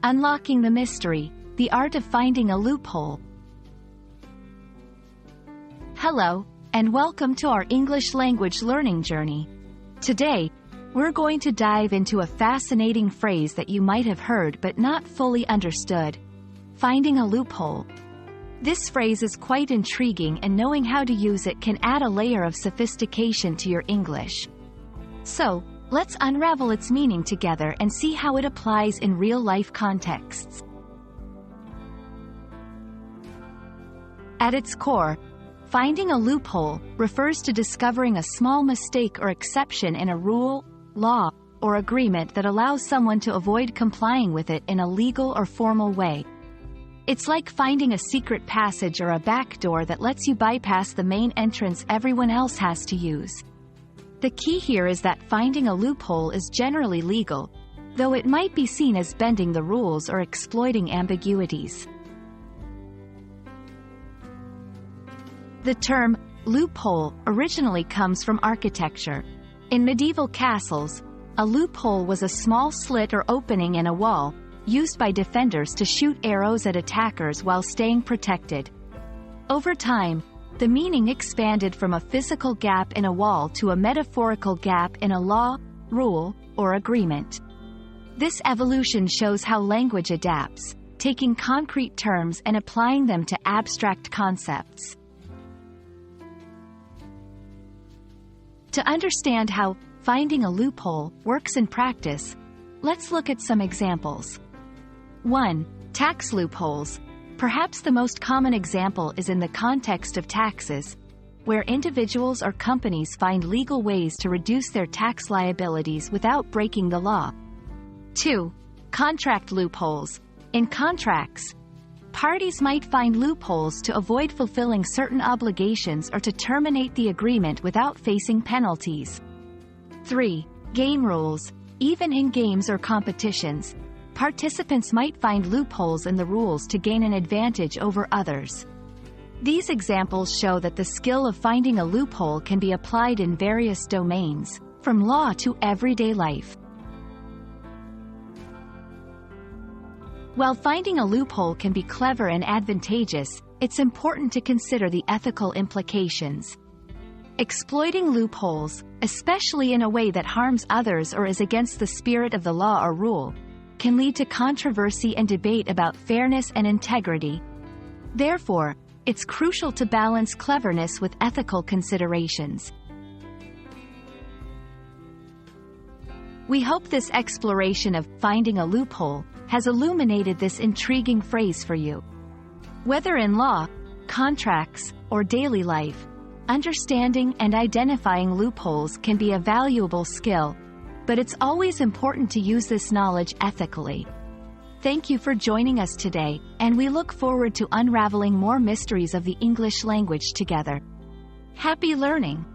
Unlocking the mystery, the art of finding a loophole. Hello, and welcome to our English language learning journey. Today, we're going to dive into a fascinating phrase that you might have heard but not fully understood: finding a loophole. This phrase is quite intriguing, and knowing how to use it can add a layer of sophistication to your English. So, let's unravel its meaning together and see how it applies in real-life contexts. At its core, finding a loophole refers to discovering a small mistake or exception in a rule, law, or agreement that allows someone to avoid complying with it in a legal or formal way. It's like finding a secret passage or a back door that lets you bypass the main entrance everyone else has to use. The key here is that finding a loophole is generally legal, though it might be seen as bending the rules or exploiting ambiguities. The term loophole originally comes from architecture. In medieval castles, a loophole was a small slit or opening in a wall, used by defenders to shoot arrows at attackers while staying protected. Over time, the meaning expanded from a physical gap in a wall to a metaphorical gap in a law, rule, or agreement. This evolution shows how language adapts, taking concrete terms and applying them to abstract concepts. To understand how finding a loophole works in practice, let's look at some examples. 1. Tax loopholes. Perhaps the most common example is in the context of taxes, where individuals or companies find legal ways to reduce their tax liabilities without breaking the law. 2. Contract loopholes. In contracts, parties might find loopholes to avoid fulfilling certain obligations or to terminate the agreement without facing penalties. 3. Game rules. Even in games or competitions, participants might find loopholes in the rules to gain an advantage over others. These examples show that the skill of finding a loophole can be applied in various domains, from law to everyday life. While finding a loophole can be clever and advantageous, it's important to consider the ethical implications. Exploiting loopholes, especially in a way that harms others or is against the spirit of the law or rule, can lead to controversy and debate about fairness and integrity. Therefore, it's crucial to balance cleverness with ethical considerations. We hope this exploration of finding a loophole has illuminated this intriguing phrase for you. Whether in law, contracts, or daily life, understanding and identifying loopholes can be a valuable skill, but it's always important to use this knowledge ethically. Thank you for joining us today, and we look forward to unraveling more mysteries of the English language together. Happy learning!